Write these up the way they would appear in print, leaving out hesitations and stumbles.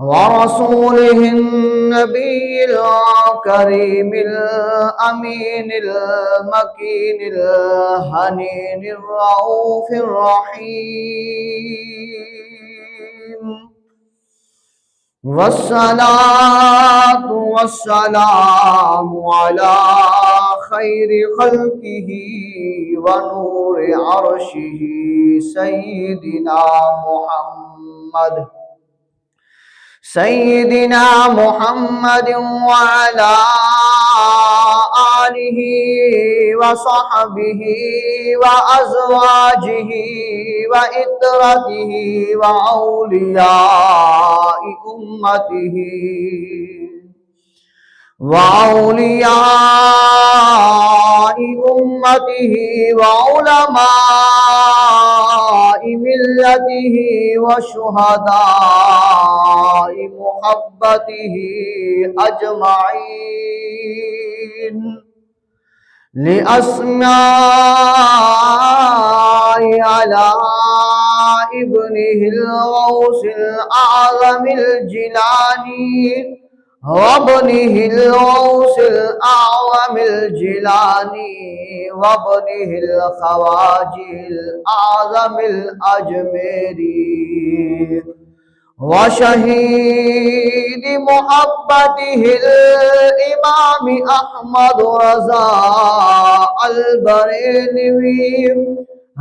ورسوله النبي الكريم الأمين المكين الهنين الرؤوف الرحيم والصلاة والسلام على خير خلقه ونور عرشه سيدنا محمد وعلى آله وصحبه وأزواجه وإترته وأولياء أمته وعلماء ملته وشهداء محبته أجمعين لأسماء على ابنه الغوث الأعظم الجيلاني وابنه الغوث الأعظم الجيلاني وابنه الخواجي الأعظم الأجميري وشهيد محبته الإمام أحمد رضا البريلوي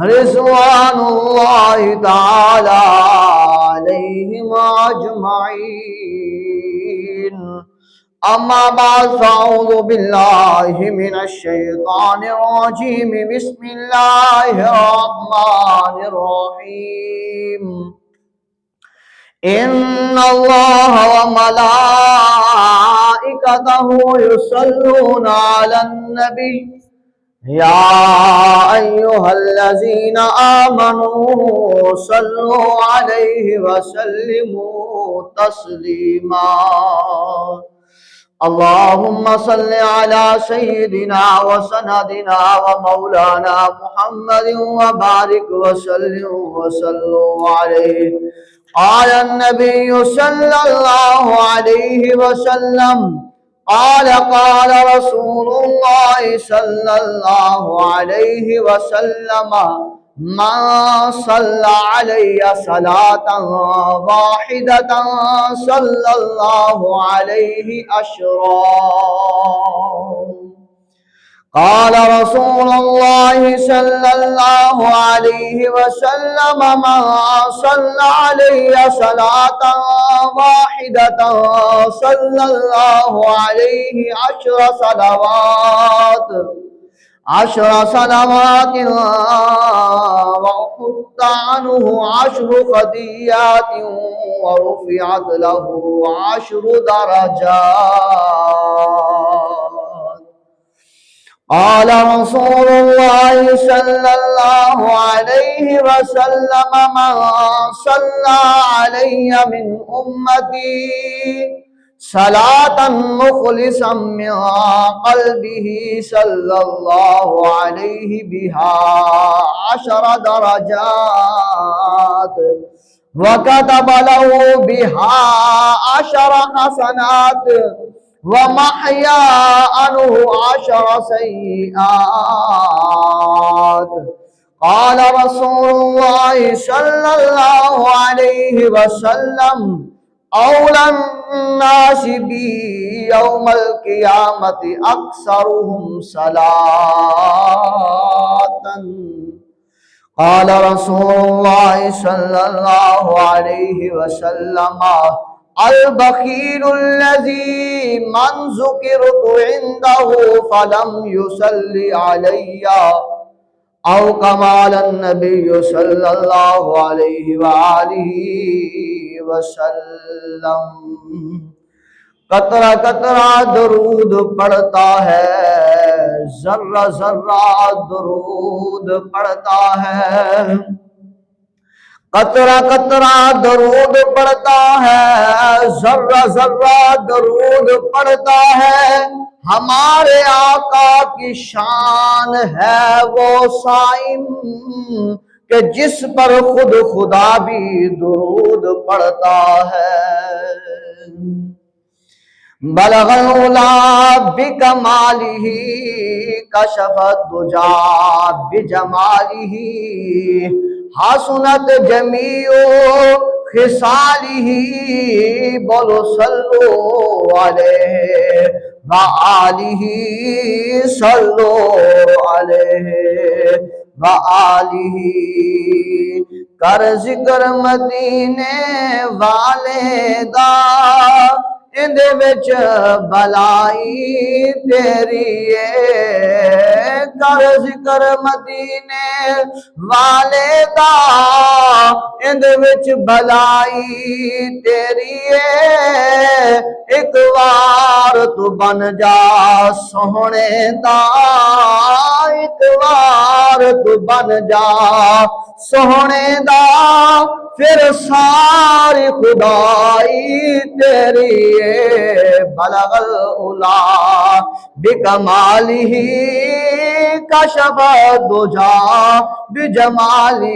رضوان الله تعالى عليهم أجمعين. أما بعد فأعوذ بالله من الشيطان الرجيم. بسم الله الرحمن الرحيم. إن الله وملائكته يصلون على النبي يا أيها الذين آمنوا صلوا عليه وسلموا تسليما. اللهم صل على سيدنا وسندنا ومولانا محمد وبارك وسلم عليه. قال النبي صلى الله عليه وسلم قال رسول الله صلى الله عليه وسلم من صلى علي صلاة واحدة صلى الله عليه عشرا. قال رسول الله صلى الله عليه وسلم من صلى علي صلاة واحدة صلى الله عليه عشر صلوات وحط عنه 10 خطيئات ورفعت له 10 درجات. قال رسول الله صلى الله عليه وسلم من صلى علي من أمتي صلاة مخلصا من قلبه صلى الله عليه بها 10 درجات وكتب له بها 10 حسنات ومحيا عنه 10 سيئات. قال رسول الله صلى الله عليه وسلم أولى الناس بي يوم القيامة أكثرهم صلاة. قال رسول الله صلى الله عليه وسلم البخيل الذي من ذكرت عنده فلم يصلي علي أو كما قال النبي صلى الله عليه وآله وسلم. قطرہ قطرہ درود پڑھتا ہے، ذرہ ذرہ درود پڑھتا ہے، قطرہ قطرہ درود پڑھتا ہے، ذرہ ذرہ درود پڑھتا ہے، ہمارے آقا کی شان ہے وہ صائم کہ جس پر خود خدا بھی درود پڑھتا ہے۔ بلغ العلا بکمالہ کشف الدجا بجمالہ حسنت جمیع خصالہ بولو صلو علیہ وآلہ صلو علیہ وآلہ۔ کر ذکر مدینے والے دا اندے وچ بلائی تیری ہے، کر ذکر مدینے والے دا اندے وچ بلائی تیری ہے، ایک وار تو بن جا سونے دا، ایک وار تو بن جا سونے دا، پھر ساری خدائی تیری ہے۔ بلغ العلا بکمالہ کشف الدجا بجمالہ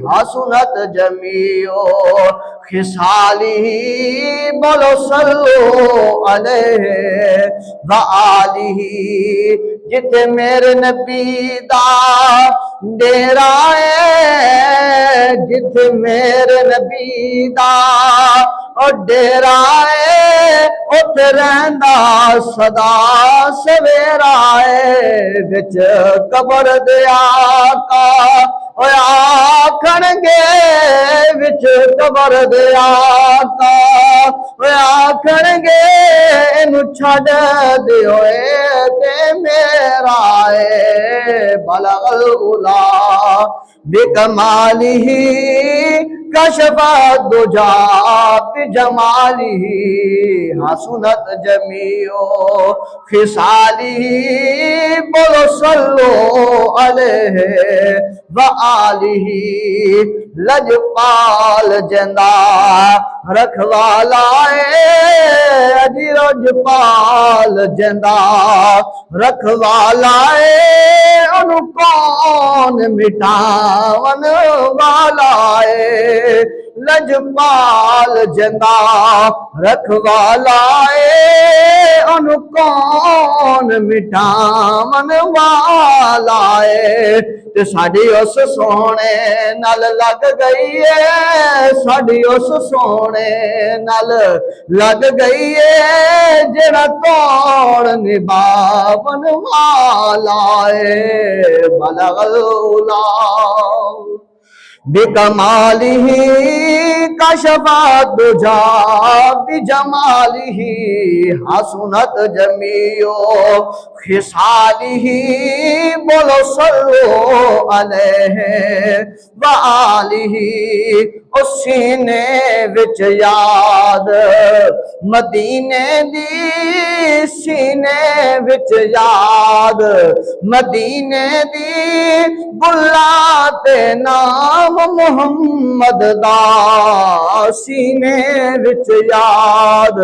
حسنت جمیع خصالہ بولو صلو علیہ وآلہ۔ جتے میرے نبی دا ڈیرا ہے، جتے میرے نبی دا ڈیرا ہے، اتھے رہندا صدا سویرا ہے، وچ قبر دے آقا اوے آکھن گے، وچ قبر دے آقا اوے آکھن گے، اینو چھڈ دیو تے میرا ہے۔ بلغ العلا بکمالہ کشف الدجا بجمالہ حسنت جمیع خصالہ بولو صلو علیہ وآلہ۔ لجپال جندا رکھوالا ہے، اجی لجپال جندا رکھوالا ہے، انو کون مٹاون والا ہے، لجپال جندا رکھوالا ہے، انو کون مٹاون والا ہے۔ تے ساڈی اس سونے نال لگ گئی ہے، ساڈی اس سونے نال لگ گئی ہے، جڑا توڑ نبھاون والا ہے۔ بلغ العلا بکمالہ کشف الدجا بجمالہ حسنت جمیع خصالہ بولو صلو علیہ وآلہ۔ اس سینے وچ یاد مدینے دی، سینے وچ یاد مدینے دی، بلا تے نام محمد دا، سینے وچ یاد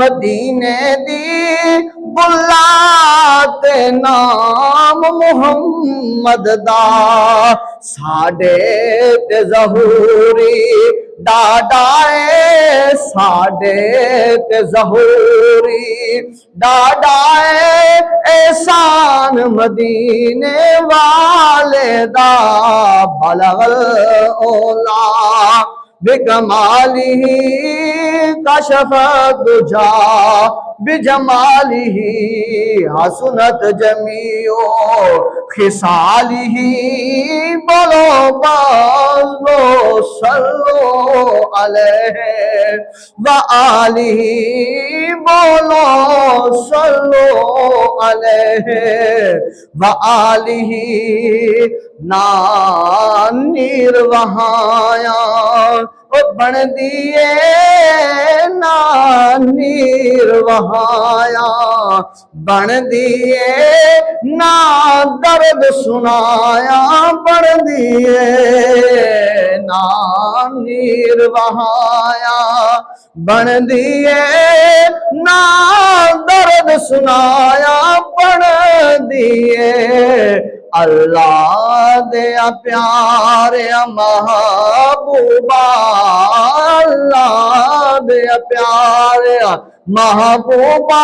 مدینے دی، بلا تے نام محمد دا، ساڈے تے ظہوری ڈاڈائے، ساڈے تے ظہوری ڈاڈائے، احسان مدینے والے دا۔ بلغ العلا بکمالہ کشف الدجا بجمالہ حسنت جمیع خصالہ بولو بولو صلو علیہ وآلہ بولو صلو علیہ وآلہ۔ نانیر وہایا بن دیے نا نیر وہایا بن دیے نا درد سنایا بن دیے نا نیر وہایا بن دیے نا درد سنایا بن دیے اللہ دیا پیارے محبوبہ اللہ دیا پیارے محبوبہ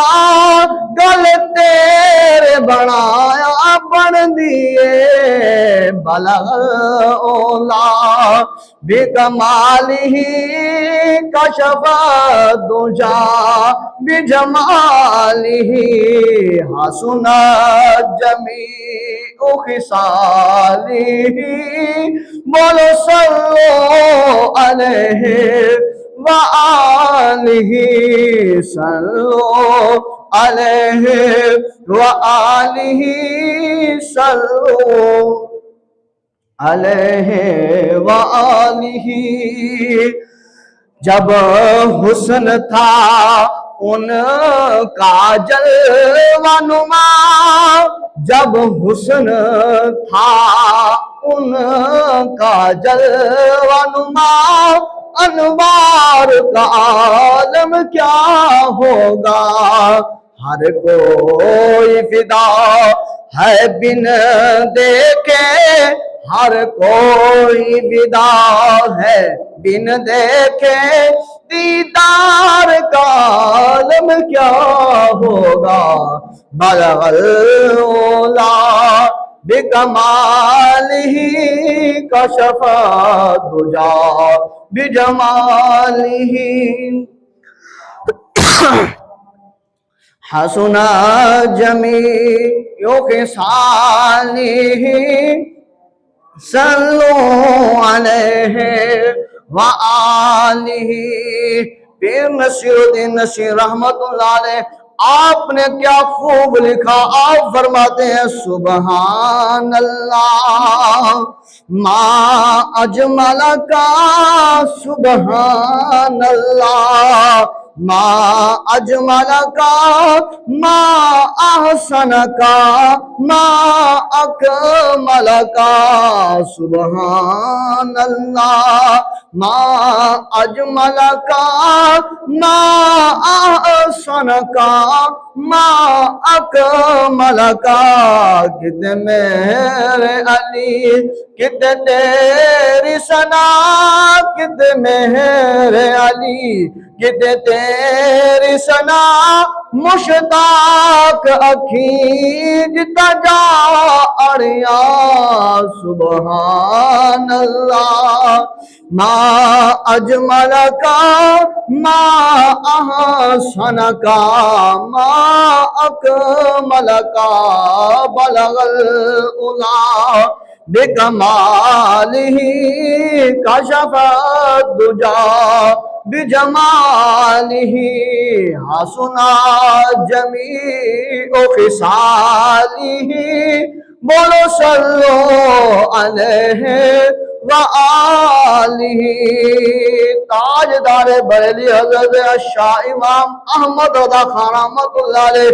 گل تیرے بنایا بن دیے بلغ اولا بکمالہ کشف الدجا بجمالہ حسن جمیع خصالہ بولو صلو علیہ وآلہ صلو علیہ وآلہ صلو علیہ وآلہ جب حسن تھا ان کا جلوہ نما جب حسن تھا ان کا جلوہ نما انوار کا عالم کیا ہوگا ہر کوئی فدا ہے بن دیکھے ہر کوئی فدا ہے بن دیکھے دیدار کا عالم کیا ہوگا بلغ الاولا بکمالہ کشف الدجا بجمالہ حسن جمیع خصالہ صلو علیہ وآلہ پیر نصیر الدین نصیر رحمت اللہ علیہ آپ نے کیا خوب لکھا آپ فرماتے ہیں سبحان اللہ ما اجمل کا سبحان اللہ ما اجمل کا ما احسن کا ما اکمل کا سبحان اللہ ما اجمل کا ما احسن کا ما اکمل کا کتنے میرے علی کتنے تیری ثنا کتنے میرے علی کتنے تیری ثنا مشتاق اکھیں تجا اڑیا سبحان اللہ ما اجمل کا ما احسن کا ما اکمل کا بلغ الاولا بکمالہ کشف الدجا بجمالہ حسن جمیع خصالہ بولو صلو علیہ وآلہ تاجدار بریلی حضرت شاہ امام احمد رضا خان رحمت اللہ علیہ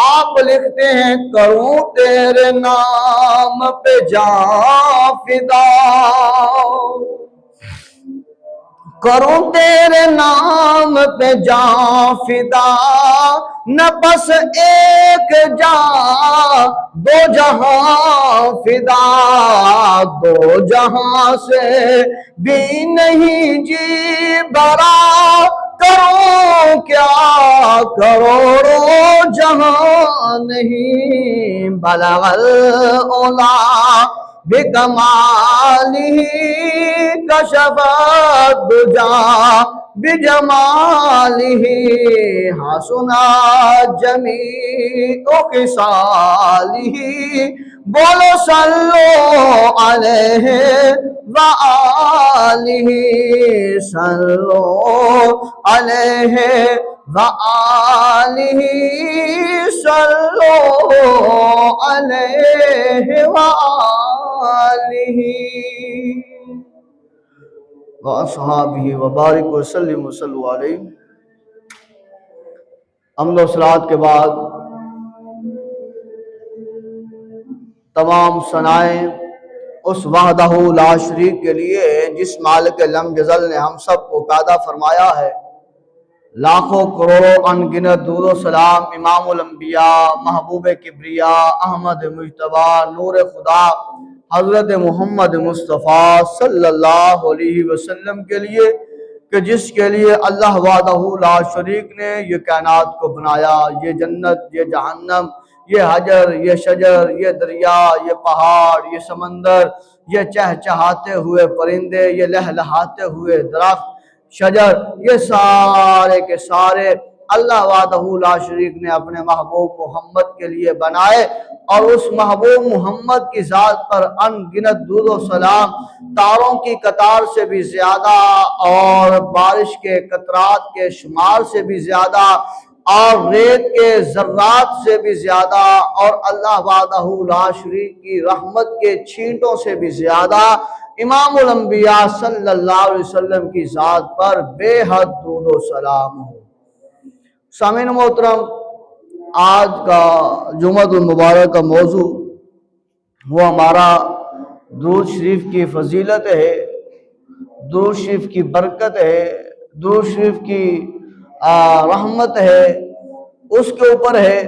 آپ لکھتے ہیں کروں تیرے نام پہ جان فدا کروں تیرے نام پہ جان فدا نہ بس ایک جان دو جہاں فدا دو جہاں سے بھی نہیں جی برا کروں کیا کروڑوں جہاں نہیں بلغ الاولا بکمالہ کشف الدجا بجمالہ حسن جمیع خصالہ بولو صلو علیہ وآلہ صلو علیہ وآلہ صلو علیہ وآلہ وأصحابہ وبارک وسلم وصلوا علیہ۔ حمد و صلوات کے بعد تمام ثنائیں اس وحدہ لا شریک کے لیے جس مالک لم یزل نے ہم سب کو پیدا فرمایا ہے۔ لاکھوں کروڑوں انگنت درود و سلام امام الانبیاء محبوب کبریاء احمد مجتبی نور خدا حضرت محمد مصطفیٰ صلی اللہ علیہ وسلم کے لیے کہ جس کے لیے اللہ وحدہ لا شریک نے یہ کائنات کو بنایا، یہ جنت، یہ جہنم، یہ حجر، یہ شجر، یہ دریا، یہ پہاڑ، یہ سمندر، یہ چہچہاتے ہوئے پرندے، یہ لہلہاتے ہوئے درخت شجر، یہ سارے کے سارے اللہ وحدہ لا شریک نے اپنے محبوب محمد کے لیے بنائے، اور اس محبوب محمد کی ذات پر ان گنت درود و سلام تاروں کی قطار سے بھی زیادہ اور بارش کے قطرات کے شمار سے بھی زیادہ اور ریت کے ذرات سے بھی زیادہ اور اللہ وحدہ لا شریک کی رحمت کے چھینٹوں سے بھی زیادہ امام الانبیاء صلی اللہ علیہ وسلم کی ذات پر بے حد درود و سلام ہو۔ سامعین محترم، آج کا جمعۃ المبارک کا موضوع وہ ہمارا درود شریف کی فضیلت ہے، درود شریف کی برکت ہے، درود شریف کی رحمت ہے۔ اس کے اوپر ہے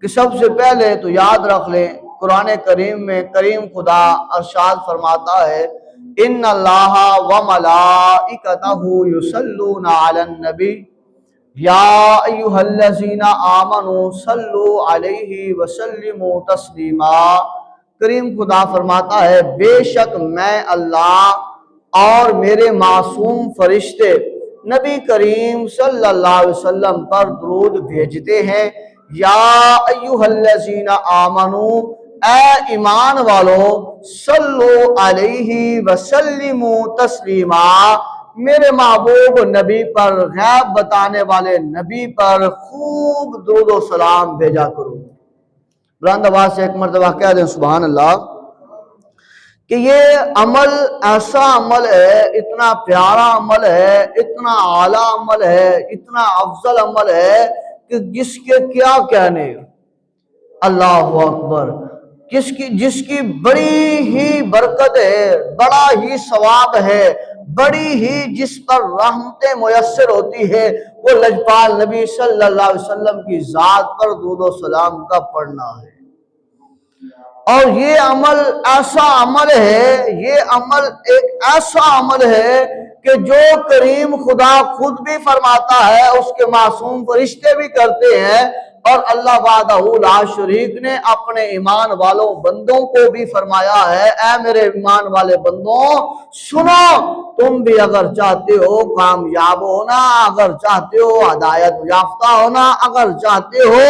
کہ سب سے پہلے تو یاد رکھ لیں، قرآن کریم میں کریم خدا ارشاد فرماتا ہے ان اللہ و ملائکتہ یصلون علی النبی یا ایھا الذین آمنوا صلوا علیہ وسلموا تسلیما۔ کریم خدا فرماتا ہے بے شک میں اللہ اور میرے معصوم فرشتے نبی کریم صلی اللہ علیہ وسلم پر درود بھیجتے ہیں۔ یا ایھا الذین آمنوا، اے ایمان والو، صلو علیہ وسلموا تسلیما، میرے محبوب نبی پر، غیب بتانے والے نبی پر خوب درود و سلام بھیجا کرو۔ بلند آواز سے ایک مرتبہ کہہ دیں سبحان اللہ۔ کہ یہ عمل ایسا عمل ہے، اتنا پیارا عمل ہے، اتنا اعلیٰ عمل ہے، اتنا افضل عمل ہے کہ جس کے کیا کہنے۔ اللہ اکبر۔ جس کی بڑی ہی برکت ہے، بڑا ہی ثواب ہے، بڑی ہی جس پر رحمتیں میسر ہوتی ہے، وہ لجپال نبی صلی اللہ علیہ وسلم کی ذات پر درود و سلام کا پڑھنا ہے۔ اور یہ عمل ایسا عمل ہے، یہ عمل ایک ایسا عمل ہے کہ جو کریم خدا خود بھی فرماتا ہے، اس کے معصوم فرشتے بھی کرتے ہیں، اور اللہ وحدہ لا شریک نے اپنے ایمان والوں بندوں کو بھی فرمایا ہے اے میرے ایمان والے بندوں سنو، تم بھی اگر چاہتے ہو کامیاب ہونا، اگر چاہتے ہو ہدایت یافتہ ہونا، اگر چاہتے ہو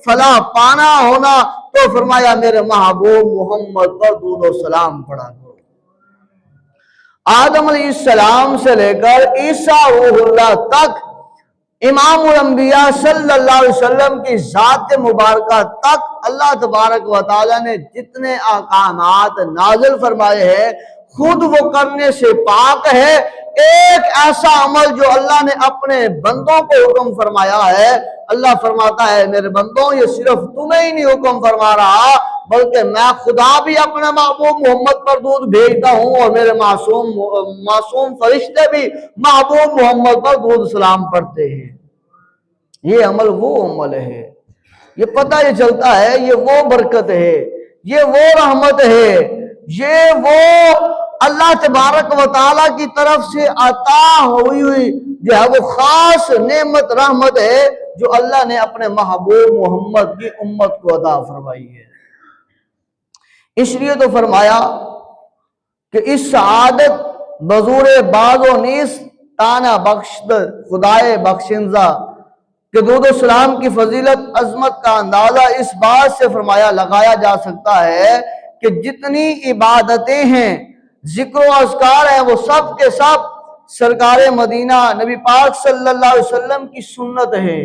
فلاح پانا ہونا، تو فرمایا میرے محبوب محمد پر درود و سلام پڑھا کرو۔ آدم علیہ السلام سے لے کر عیسیٰ روح اللہ تک، امام الانبیاء صلی اللہ علیہ وسلم کی ذات مبارکہ تک اللہ تبارک و تعالیٰ نے جتنے احکامات نازل فرمائے ہیں خود وہ کرنے سے پاک ہے۔ ایک ایسا عمل جو اللہ نے اپنے بندوں کو حکم فرمایا ہے، اللہ فرماتا ہے میرے بندوں یہ صرف تمہیں ہی نہیں حکم فرما رہا بلکہ میں خدا بھی اپنے محبوب محمد پر درود بھیجتا ہوں، اور میرے معصوم فرشتے بھی محبوب محمد پر درود سلام پڑھتے ہیں۔ یہ عمل وہ عمل ہے، یہ پتہ یہ چلتا ہے یہ وہ برکت ہے، یہ وہ رحمت ہے، یہ وہ اللہ تبارک و تعالیٰ کی طرف سے عطا ہوئی جو ہے وہ خاص نعمت رحمت ہے جو اللہ نے اپنے محبوب محمد کی امت کو عطا فرمائی ہے۔ اس لیے تو فرمایا کہ اس سعادت بزور باز و نیست تانا بخشد خدائے بخشنزا، کہ درود و سلام کی فضیلت عظمت کا اندازہ اس بات سے فرمایا لگایا جا سکتا ہے کہ جتنی عبادتیں ہیں، ذکر و اذکار ہیں، وہ سب کے سب سرکار مدینہ نبی پاک صلی اللہ علیہ وسلم کی سنت ہے۔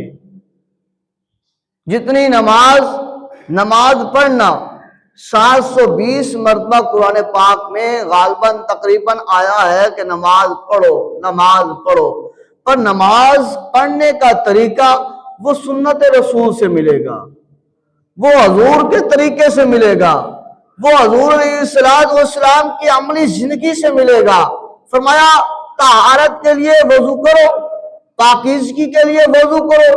جتنی نماز پڑھنا، 720 مرتبہ قرآن پاک میں غالباً تقریباً آیا ہے کہ نماز پڑھو نماز پڑھو، پر نماز پڑھنے کا طریقہ وہ سنت رسول سے ملے گا، وہ حضور کے طریقے سے ملے گا، وہ حضور علیہ السلام کی عملی زندگی سے ملے گا۔ فرمایا طہارت کے لیے وضو کرو، پاکیزگی کے لیے وضو کرو۔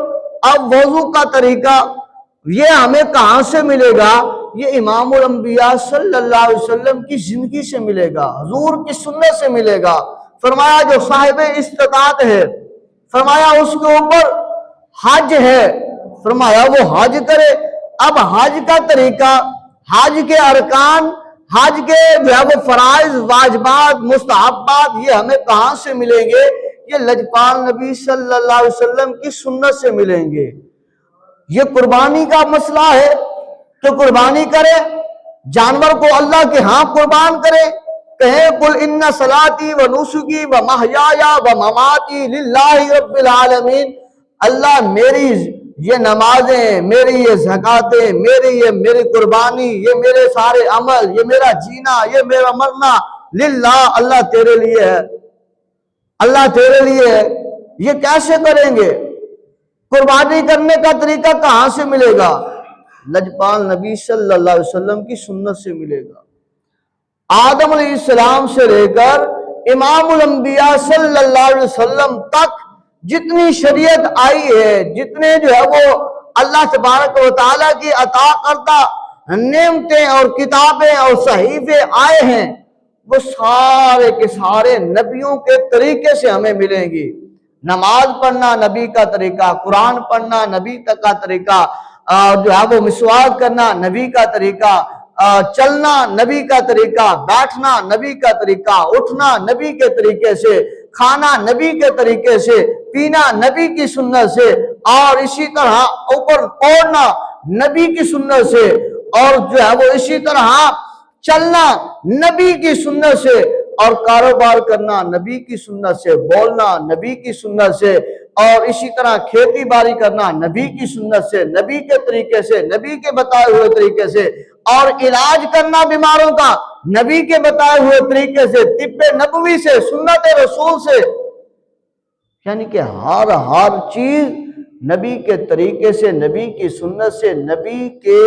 اب وضو کا طریقہ یہ ہمیں کہاں سے ملے گا؟ یہ امام الانبیاء صلی اللہ علیہ وسلم کی زندگی سے ملے گا، حضور کی سنت سے ملے گا۔ فرمایا جو صاحب استطاعت ہے، فرمایا اس کے اوپر حج ہے، فرمایا وہ حج کرے۔ اب حج کا طریقہ، حج کے ارکان، حج کے جو ہے وہ فرائض، واجبات، مستحبات، یہ ہمیں کہاں سے ملیں گے؟ یہ لجپال نبی صلی اللہ علیہ وسلم کی سنت سے ملیں گے۔ یہ قربانی کا مسئلہ ہے تو قربانی کرے، جانور کو اللہ کے ہاں قربان کرے، کہیں قل ان صلاتی و نسکی و محیایا و مماتی للہ رب العالمین، اللہ میری یہ نمازیں، میری یہ زکاتیں، میری قربانی، یہ میرے سارے عمل، یہ میرا جینا، یہ میرا مرنا للہ، اللہ تیرے لیے ہے، اللہ تیرے لیے ہے۔ یہ کیسے کریں گے؟ قربانی کرنے کا طریقہ کہاں سے ملے گا؟ لجپال نبی صلی اللہ علیہ وسلم کی سنت سے ملے گا۔ آدم علیہ السلام سے لے کر امام الانبیاء صلی اللہ علیہ وسلم تک جتنی شریعت آئی ہے، جتنے جو ہے وہ اللہ تبارک و تعالیٰ کی عطا کردہ نعمتیں اور کتابیں اور صحیفے آئے ہیں، وہ سارے کے سارے نبیوں کے طریقے سے ہمیں ملیں گی۔ نماز پڑھنا نبی کا طریقہ، قرآن پڑھنا نبی کا طریقہ، جو ہے وہ مسواک کرنا نبی کا طریقہ، چلنا نبی کا طریقہ، بیٹھنا نبی کا طریقہ، اٹھنا نبی کے طریقے سے، کھانا نبی کے طریقے سے، پینا نبی کی سنت سے، اور اسی طرح اوپر اوڑھنا نبی کی سنت سے، اور جو ہے وہ اسی طرح چلنا نبی کی سنت سے، اور کاروبار کرنا نبی کی سنت سے، بولنا نبی کی سنت سے، اور اسی طرح کھیتی باڑی کرنا نبی کی سنت سے، نبی کے طریقے سے، نبی کے بتائے ہوئے طریقے سے، اور علاج کرنا بیماروں کا نبی کے بتائے ہوئے طریقے سے، طب نبوی سے، سنت رسول سے، یعنی کہ ہر چیز نبی کے طریقے سے، نبی کی سنت سے، نبی کے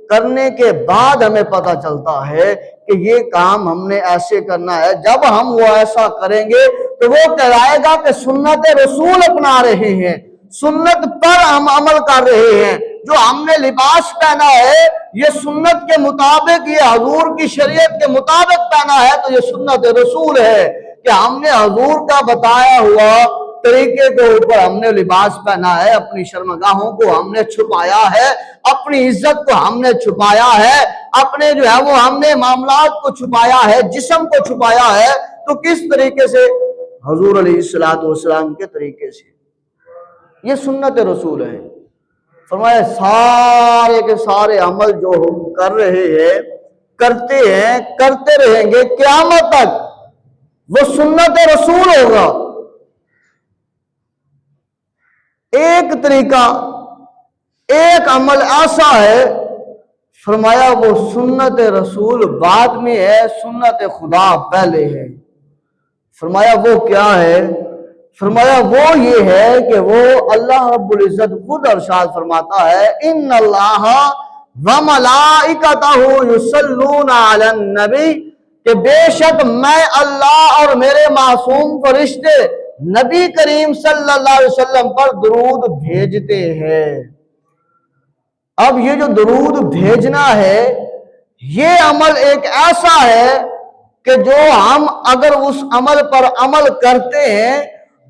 کرنے کے بعد ہمیں پتہ چلتا ہے کہ یہ کام ہم نے ایسے کرنا ہے۔ جب ہم وہ ایسا کریں گے تو وہ کہلائے گا کہ سنت رسول اپنا رہے ہیں، سنت پر ہم عمل کر رہے ہیں۔ جو ہم نے لباس پہنا ہے یہ سنت کے مطابق، یہ حضور کی شریعت کے مطابق پہنا ہے تو یہ سنت رسول ہے، کہ ہم نے حضور کا بتایا ہوا طریقے کے اوپر ہم نے لباس پہنا ہے، اپنی شرمگاہوں کو ہم نے چھپایا ہے، اپنی عزت کو ہم نے چھپایا ہے، اپنے جو ہے وہ ہم نے معاملات کو چھپایا ہے، جسم کو چھپایا ہے، تو کس طریقے سے؟ حضور علیہ السلام کے طریقے سے۔ یہ سنت رسول ہے۔ فرمایا سارے کے سارے عمل جو ہم کر رہے ہیں، کرتے ہیں، کرتے رہیں گے قیامت تک، وہ سنت رسول ہوگا۔ ایک طریقہ، ایک عمل ایسا ہے، فرمایا وہ سنت رسول بعد میں ہے، سنت خدا پہلے ہے۔ فرمایا وہ کیا ہے؟ فرمایا وہ یہ ہے کہ وہ اللہ رب العزت خود ارشاد فرماتا ہے، ان اللہ وملائکتہ یصلون علی النبی، کہ بے شک میں اللہ اور میرے معصوم فرشتے نبی کریم صلی اللہ علیہ وسلم پر درود بھیجتے ہیں۔ اب یہ جو درود بھیجنا ہے، یہ عمل ایک ایسا ہے کہ جو ہم اگر اس عمل پر عمل کرتے ہیں،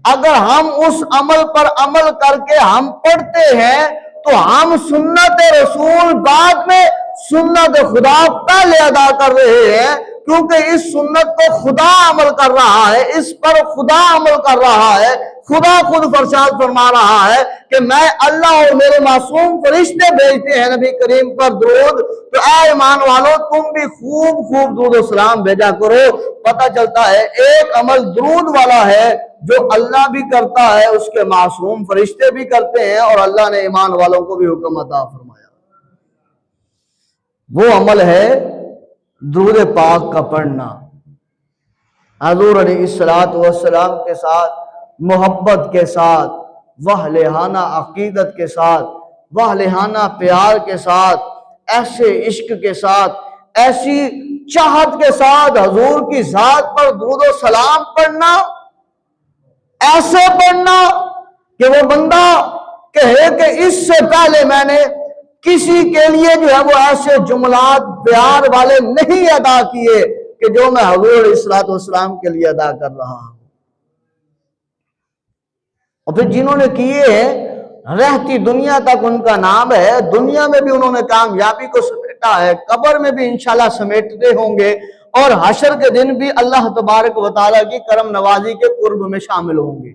اگر ہم اس عمل پر عمل کر کے ہم پڑھتے ہیں تو ہم سنت رسول بعد میں، سنت خدا پہلے ادا کر رہے ہیں، کیونکہ اس سنت کو خدا عمل کر رہا ہے، اس پر خدا عمل کر رہا ہے۔ خدا خود ارشاد فرما رہا ہے کہ میں اللہ اور میرے معصوم فرشتے بھیجتے ہیں نبی کریم پر درود، تو اے ایمان والو تم بھی خوب خوب درود و سلام بھیجا کرو۔ پتہ چلتا ہے ایک عمل درود والا ہے جو اللہ بھی کرتا ہے، اس کے معصوم فرشتے بھی کرتے ہیں، اور اللہ نے ایمان والوں کو بھی حکم عطا فرمایا۔ وہ عمل ہے درود پاک کا پڑھنا، حضور علیہ الصلوۃ والسلام کے ساتھ محبت کے ساتھ، واہلہانہ عقیدت کے ساتھ، واہلہانہ پیار کے ساتھ، ایسے عشق کے ساتھ، ایسی چاہت کے ساتھ حضور کی ذات پر درود و سلام پڑھنا، ایسے پڑھنا کہ وہ بندہ کہے کہ اس سے پہلے میں نے کسی کے لیے جو ہے وہ ایسے جملات پیار والے نہیں ادا کیے کہ جو میں حضور علیہ الصلوۃ والسلام کے لیے ادا کر رہا ہوں۔ اور پھر جنہوں نے کیے ہیں رہتی دنیا تک ان کا نام ہے، دنیا میں بھی انہوں نے کامیابی کو سمیٹا ہے، قبر میں بھی انشاءاللہ سمیٹتے ہوں گے، اور حشر کے دن بھی اللہ تبارک و تعالیٰ کی کرم نوازی کے قرب میں شامل ہوں گے۔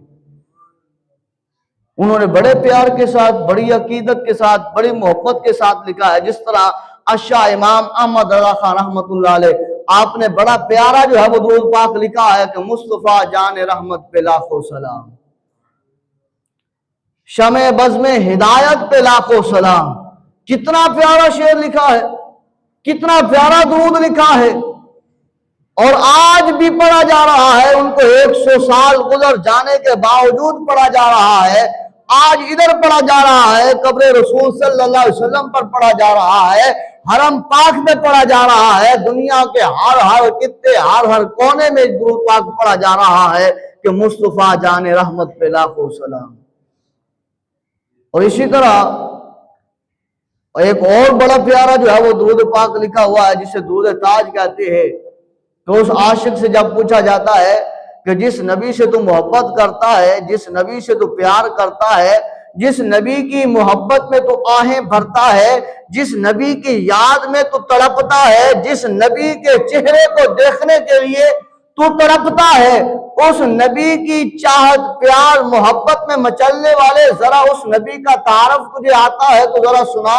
انہوں نے بڑے پیار کے ساتھ، بڑی عقیدت کے ساتھ، بڑی محبت کے ساتھ لکھا ہے، جس طرح اشاہ امام احمد رضا خان رحمۃ اللہ علیہ، آپ نے بڑا پیارا جو ہے وہ درود پاک لکھا ہے کہ مصطفیٰ جان رحمت پہ لاکھوں سلام، شمع بزم ہدایت پہ لاکھوں سلام۔ کتنا پیارا شعر لکھا ہے، کتنا پیارا درود لکھا ہے، اور آج بھی پڑھا جا رہا ہے۔ ان کو 100 سال گزر جانے کے باوجود پڑھا جا رہا ہے، آج ادھر پڑھا جا رہا ہے، قبر رسول صلی اللہ علیہ وسلم پر پڑھا جا رہا ہے، حرم پاک میں پڑھا جا رہا ہے، دنیا کے ہر خطے، ہر کونے میں درود پاک پڑھا جا رہا ہے کہ مصطفیٰ جان رحمت پہ لاکھوں سلام۔ اور اسی طرح ایک اور بڑا پیارا جو ہے وہ درود پاک لکھا ہوا ہے جسے درود تاج کہتے ہیں، تو اس عاشق سے جب پوچھا جاتا ہے کہ جس نبی سے تو محبت کرتا ہے، جس نبی سے تو پیار کرتا ہے، جس نبی کی محبت میں تو آہیں بھرتا ہے، جس نبی کی یاد میں تو تڑپتا ہے، جس نبی کے چہرے کو دیکھنے کے لیے تو تڑپتا ہے، اس نبی کی چاہت، پیار، محبت میں مچلنے والے ذرا اس نبی کا تعارف تجھے آتا ہے تو ذرا سنا۔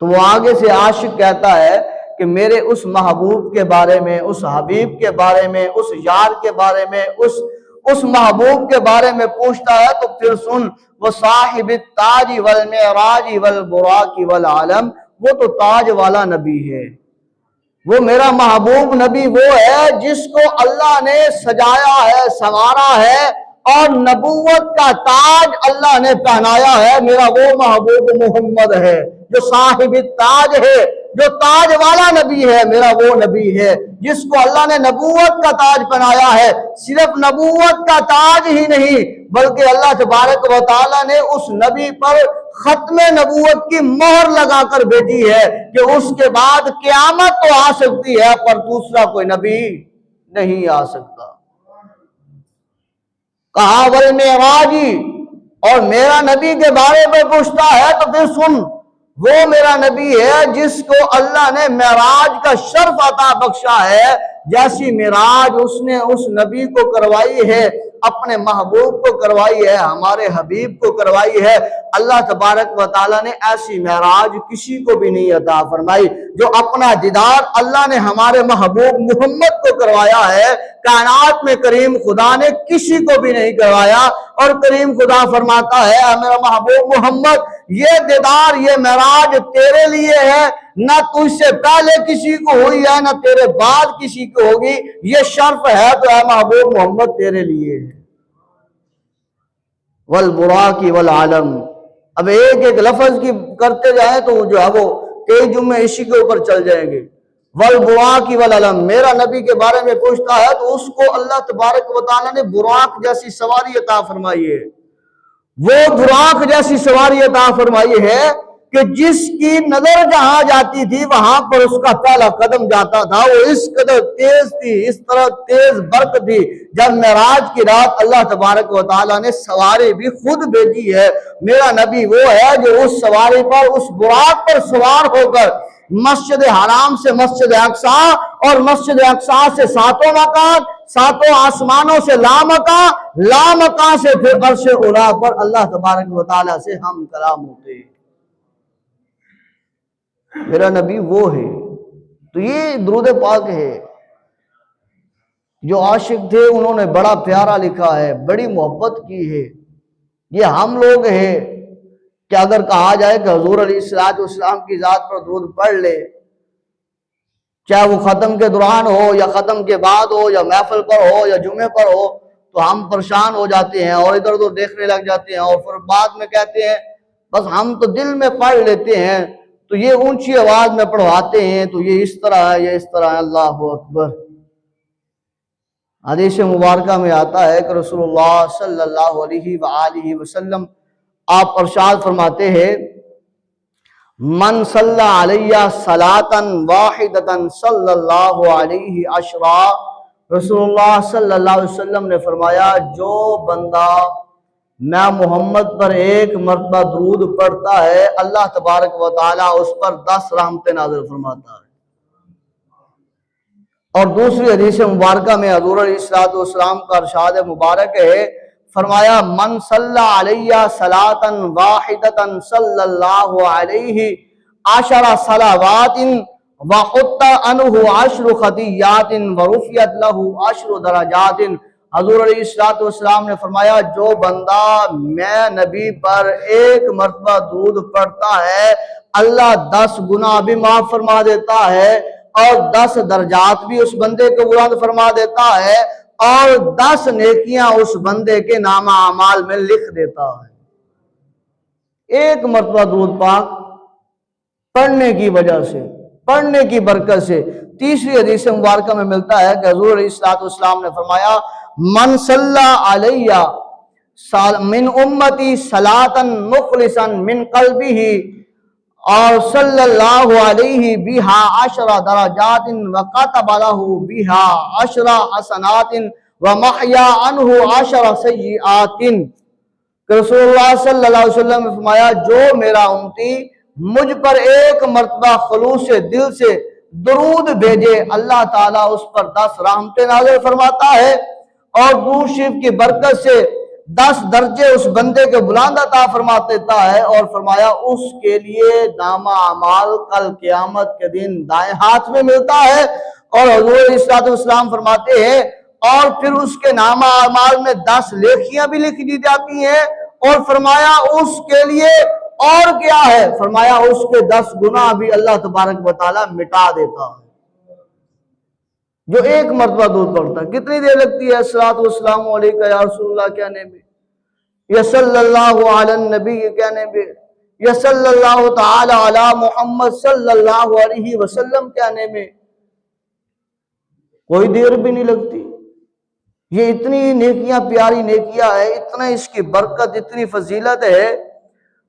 تو وہ آگے سے عاشق کہتا ہے کہ میرے اس محبوب کے بارے میں، اس حبیب کے بارے میں، اس یار کے بارے میں، اس محبوب کے بارے میں پوچھتا ہے تو پھر سن، وہ صاحب التاج والمعراج والبراق والعالم، وہ تو تاج والا نبی ہے، وہ میرا محبوب نبی وہ ہے جس کو اللہ نے سجایا ہے، سنوارا ہے، اور نبوت کا تاج اللہ نے پہنایا ہے۔ میرا وہ محبوب محمد ہے جو صاحب تاج ہے، جو تاج والا نبی ہے، میرا وہ نبی ہے جس کو اللہ نے نبوت کا تاج پہنایا ہے۔ صرف نبوت کا تاج ہی نہیں بلکہ اللہ تبارک و تعالیٰ نے اس نبی پر ختم نبوت کی مہر لگا کر بھیجی ہے کہ اس کے بعد قیامت تو آ سکتی ہے پر دوسرا کوئی نبی نہیں آ سکتا۔ کہا والمعراجی، اور میرا نبی کے بارے میں پوچھتا ہے تو پھر سن، وہ میرا نبی ہے جس کو اللہ نے معراج کا شرف عطا بخشا ہے، جیسی معراج اس نے اس نبی کو کروائی ہے، اپنے محبوب کو کروائی ہے، ہمارے حبیب کو کروائی ہے۔ اللہ تبارک و تعالیٰ نے ایسی معراج کسی کو بھی نہیں عطا فرمائی جو اپنا دیدار اللہ نے ہمارے محبوب محمد کو کروایا ہے۔ کائنات میں کریم خدا نے کسی کو بھی نہیں کروایا، اور کریم خدا فرماتا ہے اے میرا محبوب محمد، یہ دیدار، یہ معراج تیرے لیے ہے، نہ تجھ سے پہلے کسی کو ہوئی ہے نہ تیرے بعد کسی کو ہوگی، یہ شرف ہے تو اے محبوب محمد تیرے لیے ہے۔ والبراق والعالم، اب ایک ایک لفظ کی کرتے جائیں تو جو ہے وہ کئی جمعے اسی کے اوپر چل جائیں گے۔ والبراق والعالم، میرا نبی کے بارے میں پوچھتا ہے تو اس کو اللہ تبارک و تعالیٰ نے براق جیسی سواری عطا فرمائی ہے، وہ براق جیسی سواری عطا فرمائی ہے کہ جس کی نظر جہاں جاتی تھی وہاں پر اس کا پہلا قدم جاتا تھا۔ وہ اس قدر تیز تھی، اس طرح تیز برق تھی، جب معراج کی رات اللہ تبارک و تعالیٰ نے سواری بھی خود بھیجی ہے۔ میرا نبی وہ ہے جو اس سواری پر، اس براق پر سوار ہو کر مسجد حرام سے مسجد اقصی، اور مسجد اقصی سے ساتوں مکان، ساتوں آسمانوں سے لامکان سے پھر عرش اولا پر اللہ تبارک و تعالیٰ سے ہم کلام ہوتے ہیں۔ میرا نبی وہ ہے۔ تو یہ درود پاک ہے، جو عاشق تھے انہوں نے بڑا پیارا لکھا ہے، بڑی محبت کی ہے۔ یہ ہم لوگ ہیں کہ اگر کہا جائے کہ حضور علیہ السلام کی ذات پر درود پڑھ لے، چاہے وہ ختم کے دوران ہو یا ختم کے بعد ہو یا محفل پر ہو یا جمعے پر ہو، تو ہم پریشان ہو جاتے ہیں اور ادھر ادھر دیکھنے لگ جاتے ہیں، اور پھر بعد میں کہتے ہیں بس ہم تو دل میں پڑھ لیتے ہیں، تو یہ اونچی آواز میں پڑھواتے ہیں، تو یہ اس طرح ہے، یہ اس طرح ہے۔ اللہ اکبر۔ حدیث مبارکہ میں آتا ہے کہ رسول اللہ صلی اللہ علیہ وآلہ وسلم آپ ارشاد فرماتے ہیں، من صلی علیہ صلاۃً واحدۃ صلی اللہ علیہ عشرا۔ رسول اللہ صلی اللہ علیہ وسلم نے فرمایا، جو بندہ میں محمد پر ایک مرتبہ درود پڑھتا ہے، اللہ تبارک و تعالیٰ اس پر 10 رحمتیں نازل فرماتا ہے۔ اور دوسری حدیث مبارکہ میں حضور علیہ السلام کا ارشاد مبارک ہے، فرمایا، من صلی علیہ صلاۃً واحدۃ صلی اللہ علیہ عشر صلوات وحط عنہ 10 خطیات ورفعت لہ 10 درجات۔ حضور علیہ السلام نے فرمایا، جو بندہ میں نبی پر ایک مرتبہ درود پڑھتا ہے، اللہ 10 گناہ بھی معاف فرما دیتا ہے، اور 10 درجات بھی اس بندے کو بلند فرما دیتا ہے، اور 10 نیکیاں اس بندے کے نامہ اعمال میں لکھ دیتا ہے۔ ایک مرتبہ درود پاک پڑھنے کی وجہ سے، پڑھنے کی برکت سے۔ تیسری حدیث مبارکہ میں ملتا ہے کہ حضور علیہ السلام نے فرمایا، من صلی علیہ من امتی صلاۃً مخلصاً من قلبہ اور صلی اللہ علیہ بہا 10 درجات وکتب لہ بہا 10 حسنات ومحیا عنہ 10 سیئات۔ رسول اللہ صلی اللہ علیہ وسلم نے فرمایا، جو میرا امتی مجھ پر ایک مرتبہ خلوص دل سے درود بھیجے، اللہ تعالیٰ اس پر 10 رحمتیں نازل فرماتا ہے، اور درود شریف کی برکت سے 10 درجے اس بندے کے بلند عطا فرما دیتا ہے، اور فرمایا اس کے لیے نامہ اعمال کل قیامت کے دن دائیں ہاتھ میں ملتا ہے۔ اور حضور علیہ السلام فرماتے ہیں، اور پھر اس کے نامہ اعمال میں 10 نیکیاں بھی لکھ دی جاتی ہیں، اور فرمایا اس کے لیے اور کیا ہے، فرمایا اس کے 10 گناہ بھی اللہ تبارک و تعالیٰ مٹا دیتا ہے۔ جو ایک مرتبہ درود پڑھتا ہے، کتنی دیر لگتی ہے الصلاۃ والسلام علیکہ یا رسول اللہ کہنے میں، یا صلی اللہ علی النبی کہنے میں، یا صلی اللہ تعالی علی محمد صلی اللہ علیہ وسلم کہنے میں کوئی دیر بھی نہیں لگتی۔ یہ اتنی نیکیاں، پیاری نیکیاں ہے، اتنا اس کی برکت، اتنی فضیلت ہے۔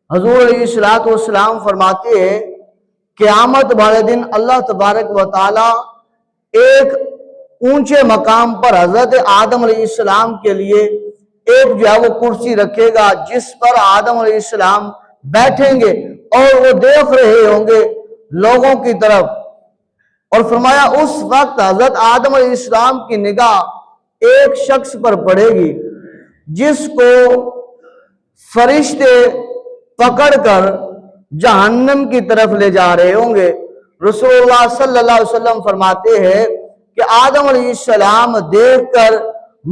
حضور علیہ السلام فرماتے ہیں، قیامت والے دن اللہ تبارک و تعالی ایک اونچے مقام پر حضرت آدم علیہ السلام کے لیے ایک جو ہے وہ کرسی رکھے گا، جس پر آدم علیہ السلام بیٹھیں گے، اور وہ دیکھ رہے ہوں گے لوگوں کی طرف، اور فرمایا اس وقت حضرت آدم علیہ السلام کی نگاہ ایک شخص پر پڑے گی جس کو فرشتے پکڑ کر جہنم کی طرف لے جا رہے ہوں گے۔ رسول اللہ صلی اللہ علیہ وسلم فرماتے ہیں کہ آدم علیہ السلام دیکھ کر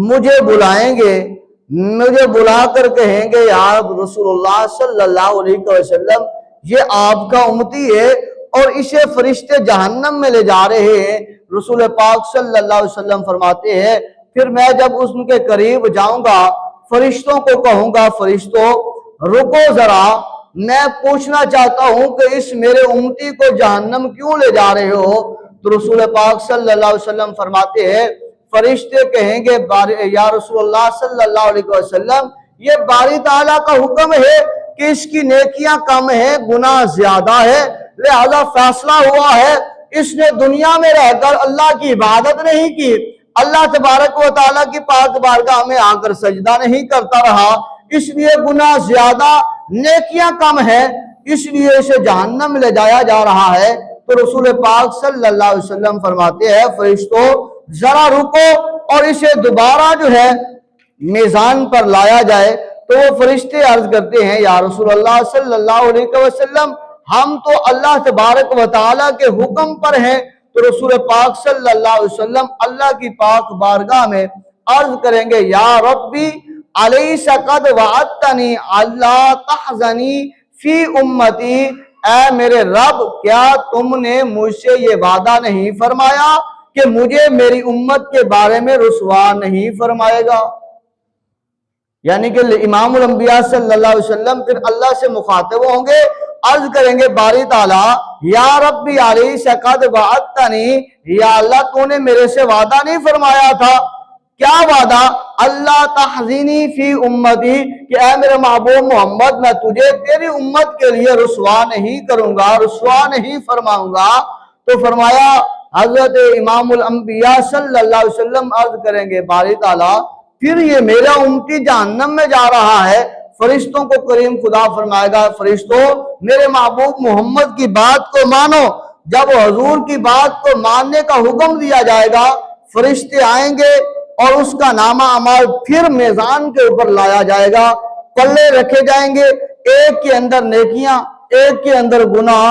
مجھے بلائیں گے، مجھے بلا کر کہیں گے، یا رسول اللہ صلی اللہ علیہ وسلم یہ آپ کا امتی ہے اور اسے فرشتے جہنم میں لے جا رہے ہیں۔ رسول پاک صلی اللہ علیہ وسلم فرماتے ہیں، پھر میں جب اس کے قریب جاؤں گا، فرشتوں کو کہوں گا، فرشتوں رکو ذرا، میں پوچھنا چاہتا ہوں کہ اس میرے امتی کو جہنم کیوں لے جا رہے ہو؟ تو رسول پاک صلی اللہ علیہ وسلم فرماتے ہیں، فرشتے کہیں گے، یا رسول اللہ صلی اللہ علیہ وسلم یہ باری تعالیٰ کا حکم ہے کہ اس کی نیکیاں کم ہیں، گناہ زیادہ ہے، لہذا فیصلہ ہوا ہے اس نے دنیا میں رہ کر اللہ کی عبادت نہیں کی، اللہ تبارک و تعالیٰ کی پاک بارگاہ میں آ کر سجدہ نہیں کرتا رہا، اس لیے گناہ زیادہ، نیکیاں کم ہیں، اس لیے اسے جہنم میں لے جایا جا رہا ہے۔ تو رسول پاک صلی اللہ علیہ وسلم فرماتے ہیں، فرشتوں ذرا رکو اور اسے دوبارہ جو ہے میزان پر لایا جائے۔ تو وہ فرشتے عرض کرتے ہیں، یا رسول اللہ صلی اللہ علیہ وسلم ہم تو اللہ تبارک و تعالیٰ کے حکم پر ہیں۔ تو رسول پاک صلی اللہ علیہ وسلم اللہ کی پاک بارگاہ میں عرض کریں گے، یا ربی علیس قد وعدتنی اللہ تحزنی فی امتی، اے میرے رب کیا تم نے مجھ سے یہ وعدہ نہیں فرمایا کہ مجھے میری امت کے بارے میں رسوا نہیں فرمائے گا؟ یعنی کہ امام الانبیاء صلی اللہ علیہ وسلم پھر اللہ سے مخاطب ہوں گے، عرض کریں گے باری تعالیٰ یا ربی علی قد وعدتنی، یا اللہ تو نے میرے سے وعدہ نہیں فرمایا تھا؟ کیا وعدہ؟ اللہ تحزینی فی امتی، کہ اے میرے محبوب محمد میں تجھے تیری امت کے لیے رسوا نہیں کروں گا، رسوا نہیں فرماؤں گا۔ تو فرمایا حضرت امام الانبیاء صلی اللہ علیہ وسلم عرض کریں گے باری تعالیٰ پھر یہ میرا امتی جہنم میں جا رہا ہے۔ فرشتوں کو کریم خدا فرمائے گا فرشتوں میرے محبوب محمد کی بات کو مانو۔ جب حضور کی بات کو ماننے کا حکم دیا جائے گا، فرشتے آئیں گے اور اس کا نامہ اعمال پھر میزان کے اوپر لایا جائے گا، پلے رکھے جائیں گے، ایک کے اندر نیکیاں، ایک کے اندر گناہ،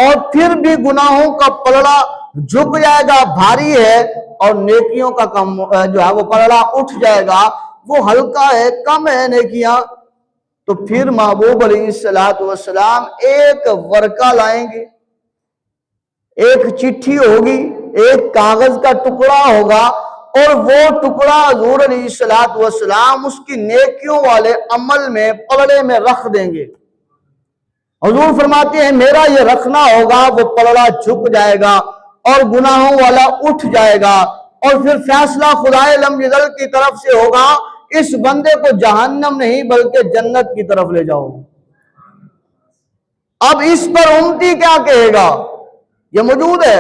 اور پھر بھی گناہوں کا پلڑا جھک جائے گا، بھاری ہے، اور نیکیوں کا کم جو ہے وہ پلڑا اٹھ جائے گا، وہ ہلکا ہے، کم ہے نیکیاں۔ تو پھر محبوب علیہ السلام ایک ورقہ لائیں گے، ایک چٹھی ہوگی، ایک کاغذ کا ٹکڑا ہوگا، اور وہ ٹکڑا حضور علیہ السلام اس کی نیکیوں والے عمل میں پلڑے میں رکھ دیں گے۔ حضور فرماتے ہیں میرا یہ رکھنا ہوگا، وہ پلڑا جھک جائے گا اور گناہوں والا اٹھ جائے گا، اور پھر فیصلہ خدائے لم یزل کی طرف سے ہوگا، اس بندے کو جہنم نہیں بلکہ جنت کی طرف لے جاؤ۔ اب اس پر امتی کیا کہے گا؟ یہ موجود ہے۔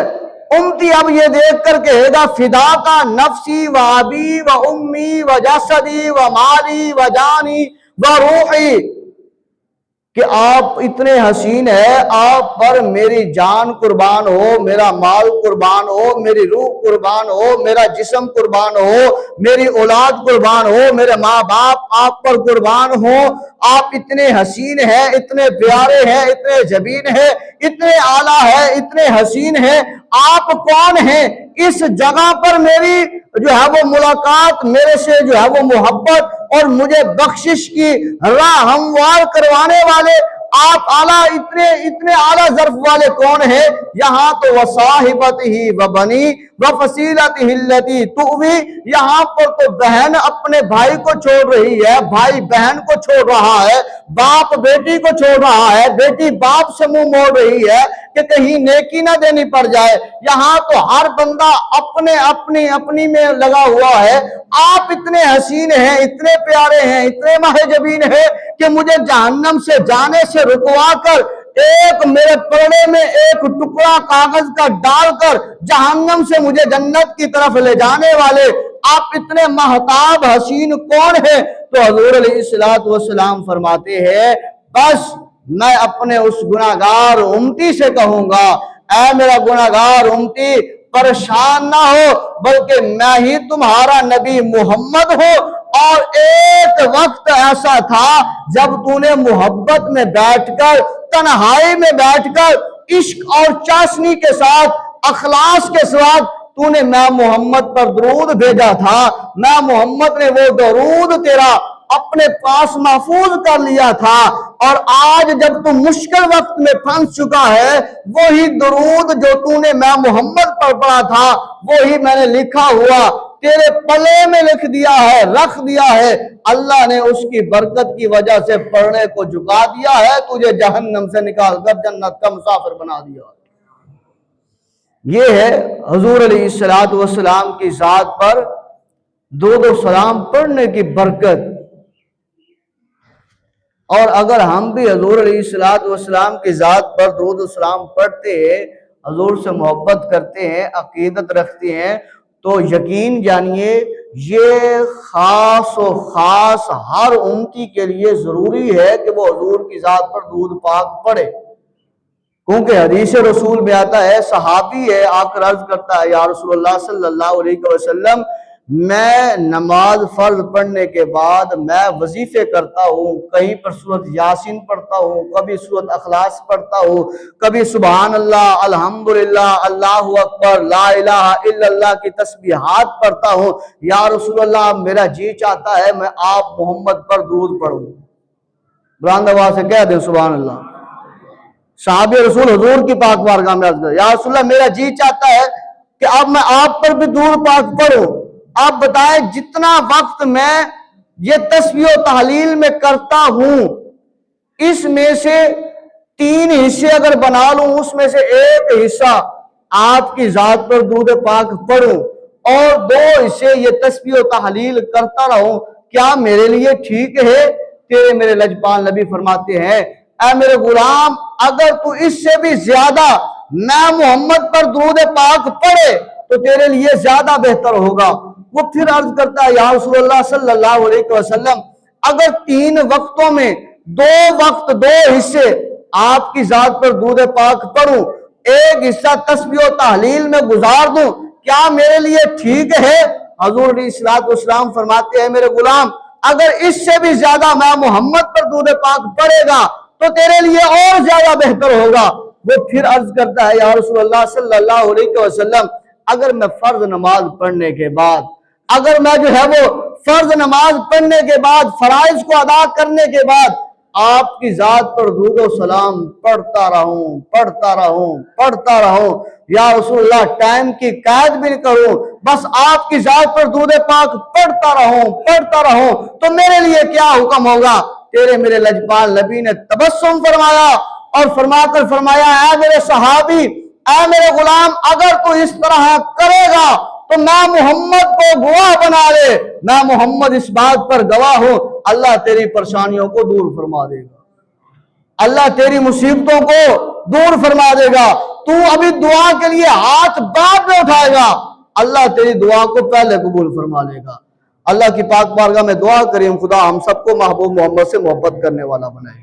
امتی اب یہ دیکھ کر کہے گا فدا کا نفسی و ابی و امی و جسدی و مالی و جانی و روحی، کہ آپ اتنے حسین ہیں، آپ پر میری جان قربان ہو، میرا مال قربان ہو، میری روح قربان ہو، میرا جسم قربان ہو، میری اولاد قربان ہو، میرے ماں باپ آپ پر قربان ہو، آپ اتنے حسین ہیں، اتنے پیارے ہیں، اتنے جبین ہیں، اتنے اعلیٰ ہیں، اتنے حسین ہیں، آپ کون ہیں؟ اس جگہ پر میری جو ہے وہ ملاقات، میرے سے جو ہے وہ محبت اور مجھے بخشش کی راہ ہموار کروانے والے آپ اعلیٰ اتنے اعلیٰ ظرف والے کون ہیں؟ یہاں تو وصاحبتہ و بنی و فصیلتہ التی تؤوی، یہاں پر تو بہن اپنے بھائی کو چھوڑ رہی ہے، بھائی بہن کو چھوڑ رہا ہے، باپ بیٹی کو چھوڑ رہا ہے، بیٹی باپ سے منہ موڑ رہی ہے کہ کہیں نیکی نہ دینی پڑ جائے، یہاں تو ہر بندہ اپنی میں لگا ہوا ہے۔ آپ اتنے حسین ہیں، اتنے پیارے ہیں، اتنے ماہ جبین ہیں کہ مجھے جہنم سے جانے سے رکوا کر ایک میرے پلڑے میں ایک ٹکڑا کاغذ کا ڈال کر جہنم سے مجھے جنت کی طرف لے جانے والے آپ اتنے مہتاب حسین کون ہیں؟ تو حضور علیہ السلام فرماتے ہیں بس میں اپنے اس گناہگار امتی سے کہوں گا اے میرا گناہگار امتی پریشان نہ ہو، بلکہ میں ہی تمہارا نبی محمد ہوں، اور ایک وقت ایسا تھا جب تو نے محبت میں بیٹھ کر، تنہائی میں بیٹھ کر، عشق اور چاشنی کے ساتھ، اخلاص کے ساتھ تو نے میں محمد پر درود بھیجا تھا، میں محمد نے وہ درود تیرا اپنے پاس محفوظ کر لیا تھا، اور آج جب تو مشکل وقت میں پھنس چکا ہے، وہی درود جو تو نے میں محمد پر پڑھا تھا وہی میں نے لکھا ہوا تیرے پلے میں لکھ دیا ہے، رکھ دیا ہے، اللہ نے اس کی برکت کی وجہ سے پڑھنے کو جھکا دیا ہے، تجھے جہنم سے نکال کر جنت کا مسافر بنا دیا۔ یہ ہے حضور علیہ السلام کی ذات پر درود و سلام پڑھنے کی برکت۔ اور اگر ہم بھی حضور علیہ السلام کی ذات پر درود و سلام پڑھتے ہیں، حضور سے محبت کرتے ہیں، عقیدت رکھتے ہیں، تو یقین جانیے یہ خاص و خاص ہر امتی کے لیے ضروری ہے کہ وہ حضور کی ذات پر درود پاک پڑھے، کیونکہ حدیث رسول میں آتا ہے، صحابی ہے آ کر عرض کرتا ہے یا رسول اللہ صلی اللہ علیہ وسلم میں نماز فرض پڑھنے کے بعد میں وظیفے کرتا ہوں، کہیں پر سورۃ یاسین پڑھتا ہوں، کبھی سورۃ اخلاص پڑھتا ہوں، کبھی سبحان اللہ، الحمدللہ، اللہ اکبر، لا الہ الا اللہ کی تسبیحات پڑھتا ہوں، یا رسول اللہ میرا جی چاہتا ہے میں آپ محمد پر درود پڑھوں۔ بلند آواز سے کہہ دیں سبحان اللہ۔ صحابی رسول حضور کی پاک بارگاہ میں عرض کر یا رسول اللہ میرا جی چاہتا ہے کہ اب میں آپ پر بھی درود پاک پڑھوں، آپ بتائیں جتنا وقت میں یہ تسبیح و تحلیل میں کرتا ہوں اس میں سے 3 حصے اگر بنا لوں، اس میں سے 1 حصہ آپ کی ذات پر درود پاک پڑھوں اور 2 حصے یہ تسبیح و تحلیل کرتا رہوں، کیا میرے لیے ٹھیک ہے؟ تیرے میرے لجپال نبی فرماتے ہیں اے میرے غلام اگر تو اس سے بھی زیادہ میں محمد پر درود پاک پڑھے تو تیرے لیے زیادہ بہتر ہوگا۔ وہ پھر عرض کرتا ہے یا رسول اللہ صلی اللہ علیہ وسلم اگر 3 وقتوں میں 2 وقت 2 حصے آپ کی ذات پر درود پاک پڑھوں، 1 حصہ تسبیح و تحلیل میں گزار دوں، کیا میرے لیے ٹھیک ہے؟ حضور علیہ الصلوۃ والسلام فرماتے ہیں میرے غلام اگر اس سے بھی زیادہ میں محمد پر درود پاک پڑھے گا تو تیرے لیے اور زیادہ بہتر ہوگا۔ وہ پھر عرض کرتا ہے یا رسول اللہ صلی اللہ علیہ وسلم اگر میں فرض نماز پڑھنے کے بعد اگر میں جو ہے وہ فرض نماز پڑھنے کے بعد فرائض کو ادا کرنے کے بعد آپ کی ذات پر درود و سلام پڑھتا رہوں یا رسول اللہ ٹائم کی قید بھی نہیں کروں، بس آپ کی ذات پر درود پاک پڑھتا رہوں تو میرے لیے کیا حکم ہوگا؟ تیرے میرے لجپال نبی نے تبسم فرمایا اور فرما کر فرمایا اے میرے صحابی اے میرے غلام اگر تو اس طرح کرے گا تو میں محمد کو گواہ بنا لے، میں محمد اس بات پر گواہ ہوں اللہ تیری پریشانیوں کو دور فرما دے گا، اللہ تیری مصیبتوں کو دور فرما دے گا، تو ابھی دعا کے لیے ہاتھ بعد میں اٹھائے گا اللہ تیری دعا کو پہلے قبول فرما لے گا۔ اللہ کی پاک بارگاہ میں دعا کریں خدا ہم سب کو محبوب محمد سے محبت کرنے والا بنائے۔